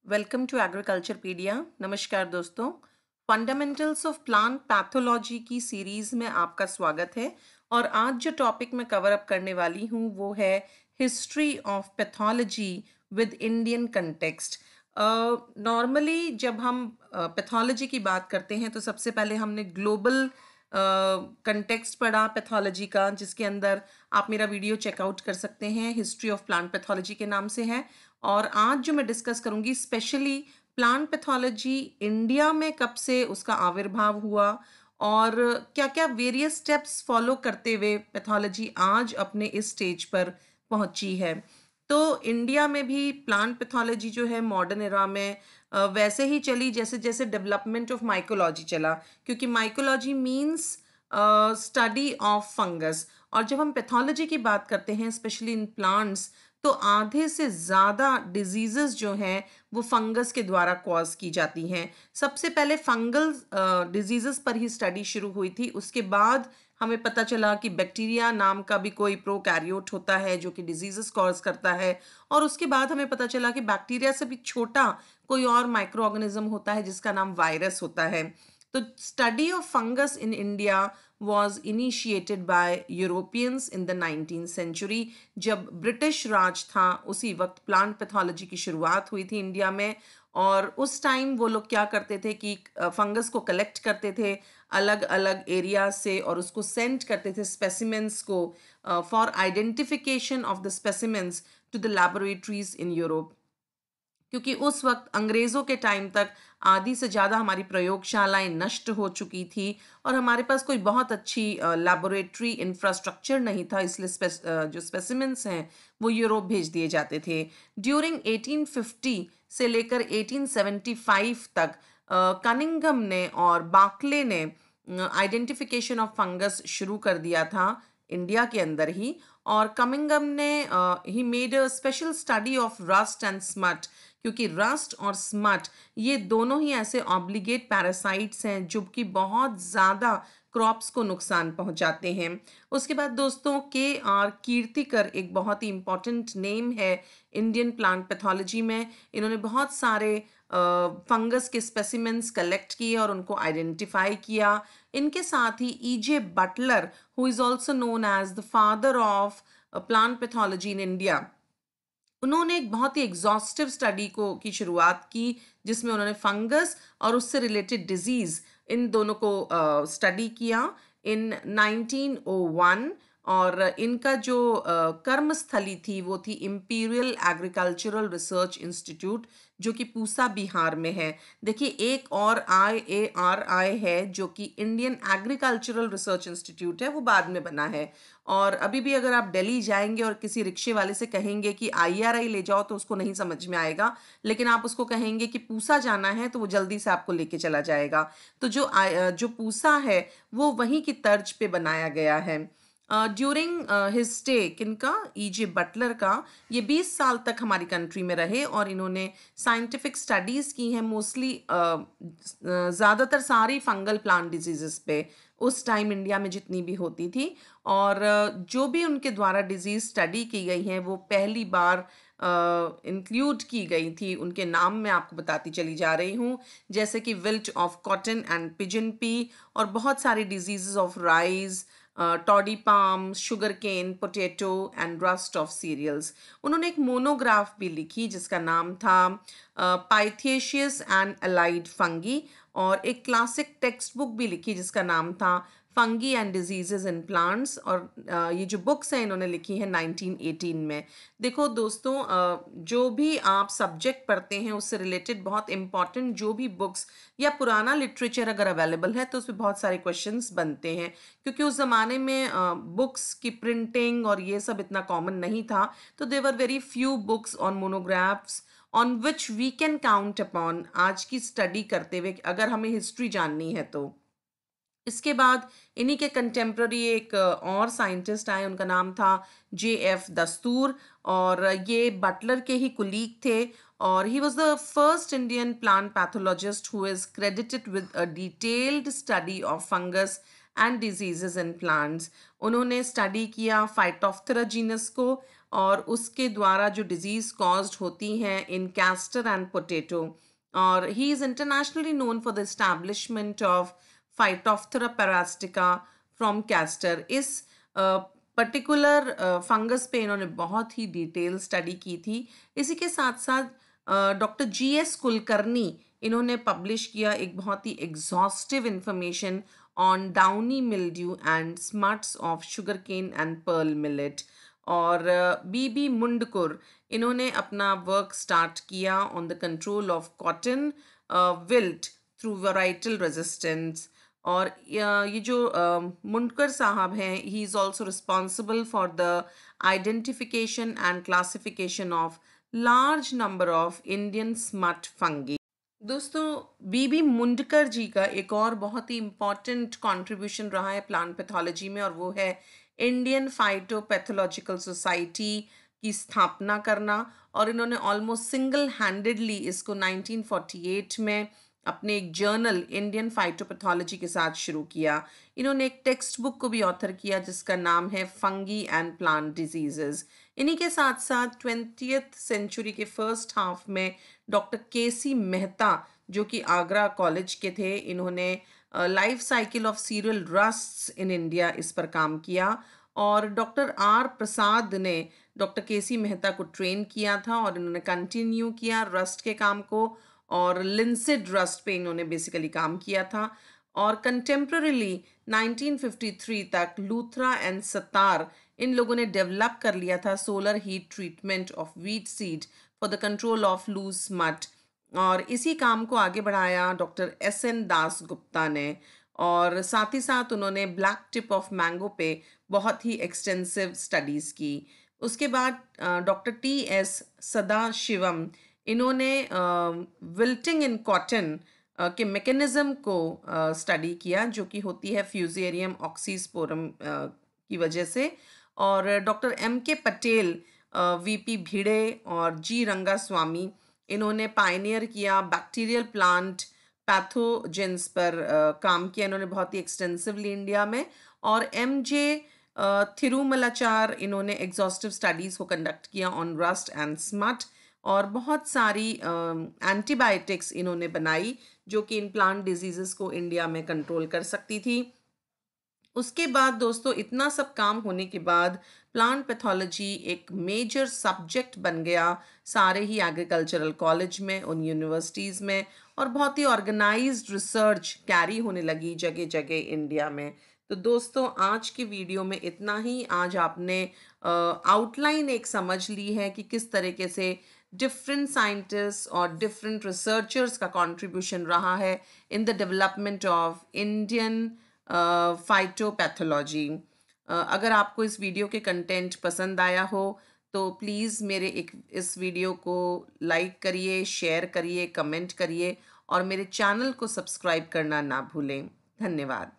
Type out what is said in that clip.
Welcome to एग्रीकल्चरपीडिया। नमस्कार दोस्तों, fundamentals of plant pathology की सीरीज़ में आपका स्वागत है। और आज जो टॉपिक मैं कवर अप करने वाली हूँ वो है history of pathology with Indian context. Normally जब हम पैथोलॉजी की बात करते हैं तो सबसे पहले हमने ग्लोबल कंटेक्स्ट पढ़ा पैथोलॉजी का, जिसके अंदर आप मेरा वीडियो चेकआउट कर सकते हैं, हिस्ट्री ऑफ प्लांट पैथोलॉजी के नाम से है। और आज जो मैं डिस्कस करूंगी स्पेशली प्लांट पैथोलॉजी इंडिया में कब से उसका आविर्भाव हुआ और क्या क्या वेरियस स्टेप्स फॉलो करते हुए पैथोलॉजी आज अपने इस स्टेज पर पहुंची है। तो इंडिया में भी प्लांट पैथोलॉजी जो है मॉडर्न एरा में वैसे ही चली जैसे जैसे डेवलपमेंट ऑफ माइकोलॉजी चला, क्योंकि mycology means study of fungus. और जब हम पैथोलॉजी की बात करते हैं स्पेशली इन प्लांट्स, तो आधे से ज़्यादा डिजीज़ेस जो हैं वो फंगस के द्वारा कॉज की जाती हैं। सबसे पहले फंगल डिजीज़ेस पर ही स्टडी शुरू हुई थी, उसके बाद हमें पता चला कि बैक्टीरिया नाम का भी कोई प्रोकैरियोट होता है जो कि डिजीज़ेस कॉज करता है। और उसके बाद हमें पता चला कि बैक्टीरिया से भी छोटा कोई और माइक्रो ऑर्गेनिज्म होता है जिसका नाम वायरस होता है। तो study of fungus in India was initiated by Europeans in the 19th century। जब ब्रिटिश राज था उसी वक्त प्लांट पैथोलॉजी की शुरुआत हुई थी इंडिया में। और उस टाइम वो लोग क्या करते थे कि फंगस को कलेक्ट करते थे अलग अलग एरिया से और उसको सेंड करते थे स्पेसिमेंट्स को for identification of the specimens to the laboratories in Europe. क्योंकि उस वक्त अंग्रेज़ों के टाइम तक आधी से ज़्यादा हमारी प्रयोगशालाएं नष्ट हो चुकी थी और हमारे पास कोई बहुत अच्छी लैबोरेटरी इंफ्रास्ट्रक्चर नहीं था, इसलिए जो स्पेसिमेंट्स हैं वो यूरोप भेज दिए जाते थे। ड्यूरिंग 1850 से लेकर 1875 तक कनिंघम ने और बार्कले ने आइडेंटिफिकेशन ऑफ फंगस शुरू कर दिया था इंडिया के अंदर ही। और कमिंगम ने he made a special study of rust and smut, क्योंकि रस्ट और स्मट ये दोनों ही ऐसे ऑब्लिगेट पैरासाइट्स हैं जो कि बहुत ज़्यादा क्रॉप्स को नुकसान पहुंचाते हैं। उसके बाद दोस्तों KR कीर्तिकर एक बहुत ही इम्पॉर्टेंट नेम है इंडियन प्लांट पैथोलॉजी में। इन्होंने बहुत सारे फंगस के स्पेसिमेंट्स कलेक्ट किए और उनको आइडेंटिफाई किया। इनके साथ ही EJ Butler, who is also known as the father of plant pathology in India, उन्होंने एक बहुत ही एग्जॉस्टिव स्टडी को की शुरुआत की जिसमें उन्होंने फंगस और उससे रिलेटेड डिजीज इन दोनों को स्टडी किया इन 1901। और इनका जो कर्मस्थली थी वो थी इंपीरियल एग्रीकल्चरल रिसर्च इंस्टीट्यूट, जो कि पूसा बिहार में है। देखिए एक और IARI है जो कि इंडियन एग्रीकल्चरल रिसर्च इंस्टीट्यूट है, वो बाद में बना है। और अभी भी अगर आप दिल्ली जाएंगे और किसी रिक्शे वाले से कहेंगे कि IRI ले जाओ तो उसको नहीं समझ में आएगा, लेकिन आप उसको कहेंगे कि पूसा जाना है तो वो जल्दी से आपको लेके चला जाएगा। तो जो पूसा है वो वहीं की तर्ज पे बनाया गया है। ड्यूरिंग हिज स्टे किनका, EJ बटलर का, ये 20 साल तक हमारी कंट्री में रहे और इन्होंने साइंटिफिक स्टडीज़ की हैं मोस्टली ज़्यादातर सारी फंगल प्लांट डिजीज़ पे उस टाइम इंडिया में जितनी भी होती थी। और जो भी उनके द्वारा डिजीज़ स्टडी की गई हैं वो पहली बार इंक्लूड की गई थी। उनके नाम मैं आपको बताती चली जा रही हूँ, जैसे कि wilt of cotton and pigeon pea, और बहुत सारी diseases of rice, toddy palm, sugar cane, potato and rust of cereals. उन्होंने एक मोनोग्राफ भी लिखी जिसका नाम था पाइथिएशियस एंड अलाइड फंगी, और एक क्लासिक टेक्स्ट बुक भी लिखी जिसका नाम था fungi and diseases in plants. और ये जो बुक्स हैं इन्होंने लिखी हैं 1918 में। देखो दोस्तों, जो भी आप सब्जेक्ट पढ़ते हैं उससे रिलेटेड बहुत इंपॉर्टेंट जो भी बुक्स या पुराना लिटरेचर अगर अवेलेबल है तो उसमें बहुत सारे क्वेश्चंस बनते हैं, क्योंकि उस ज़माने में बुक्स की प्रिंटिंग और ये सब इतना कॉमन नहीं था। तो there were very few books on monographs on which we can count upon आज की स्टडी करते हुए अगर हमें हिस्ट्री जाननी है तो। इसके बाद इन्हीं के कंटेम्प्ररी एक और साइंटिस्ट आए, उनका नाम था JF दस्तूर, और ये बटलर के ही कुलीग थे। और he was the first Indian plant pathologist who is credited with a detailed study of fungus and diseases in plants. उन्होंने स्टडी किया फाइटोप्थेरा जीनस को और उसके द्वारा जो डिजीज़ कॉज्ड होती हैं इन कैस्टर एंड पोटैटो। और he is internationally known for the establishment of Phytophthora parasitica from castor. इस पर्टिकुलर फंगस पे इन्होंने बहुत ही डिटेल स्टडी की थी। इसी के साथ साथ डॉक्टर GS कुलकर्णी इन्होंने पब्लिश किया एक बहुत ही exhaustive information on downy mildew and smuts of sugarcane and pearl millet. और BB मुंडकुर इन्होंने अपना वर्क स्टार्ट किया on the control of cotton wilt through varietal resistance. और ये जो मुंडकर साहब हैं, he is also responsible for the identification and classification of large number of Indian smut fungi. दोस्तों, BB मुंडकर जी का एक और बहुत ही इम्पॉर्टेंट कंट्रीब्यूशन रहा है प्लांट पैथोलॉजी में, और वो है इंडियन फाइटोपैथोलॉजिकल सोसाइटी की स्थापना करना। और इन्होंने ऑलमोस्ट सिंगल हैंडेडली इसको 1948 में अपने एक जर्नल इंडियन फाइटोपैथोलॉजी के साथ शुरू किया। इन्होंने एक टेक्स्ट बुक को भी ऑथर किया जिसका नाम है फंगी एंड प्लांट डिजीजेस। इन्हीं के साथ साथ 20th सेंचुरी के फर्स्ट हाफ में डॉक्टर KC मेहता, जो कि आगरा कॉलेज के थे, इन्होंने life cycle of cereal rusts in India इस पर काम किया। और डॉक्टर R प्रसाद ने डॉक्टर KC मेहता को ट्रेन किया था और इन्होंने कंटिन्यू किया रस्ट के काम को, और लिंसिड रस्ट पे इन्होंने बेसिकली काम किया था। और कंटेम्प्रेरीली 1953 तक लूथरा एंड सतार इन लोगों ने डेवलप कर लिया था solar heat treatment of wheat seed for the control of loose smut. और इसी काम को आगे बढ़ाया डॉक्टर SN दास गुप्ता ने। और साथ ही साथ उन्होंने ब्लैक टिप ऑफ मैंगो पे बहुत ही एक्सटेंसिव स्टडीज़ की। उसके बाद डॉक्टर TS सदाशिवम इन्होंने विल्टिंग इन कॉटन के मैकेनिज्म को स्टडी किया, जो कि होती है फ्यूजेरियम ऑक्सीस्पोरम की वजह से। और डॉक्टर MK पटेल, VP भिड़े और G रंगास्वामी इन्होंने पायनियर किया बैक्टीरियल प्लांट पैथोजेंस पर काम किया इन्होंने बहुत ही एक्सटेंसिवली इंडिया में। और MJ थिरुमलाचार इन्होंने एग्जॉस्टिव स्टडीज़ को कंडक्ट किया ऑन रस्ट एंड स्मट। और बहुत सारी एंटीबायोटिक्स इन्होंने बनाई जो कि इन प्लांट डिजीजेस को इंडिया में कंट्रोल कर सकती थी। उसके बाद दोस्तों, इतना सब काम होने के बाद प्लांट पैथोलॉजी एक मेजर सब्जेक्ट बन गया सारे ही एग्रीकल्चरल कॉलेज में, उन यूनिवर्सिटीज़ में, और बहुत ही ऑर्गेनाइज्ड रिसर्च कैरी होने लगी जगह जगह इंडिया में। तो दोस्तों, आज की वीडियो में इतना ही। आज आपने आउटलाइन एक समझ ली है कि किस तरीके से डिफरेंट साइंटिस्ट और डिफरेंट रिसर्चर्स का कंट्रीब्यूशन रहा है in the development of Indian phytopathology. अगर आपको इस वीडियो के कंटेंट पसंद आया हो तो प्लीज़ मेरे इस वीडियो को लाइक करिए, शेयर करिए, कमेंट करिए और मेरे चैनल को सब्सक्राइब करना ना भूलें। धन्यवाद।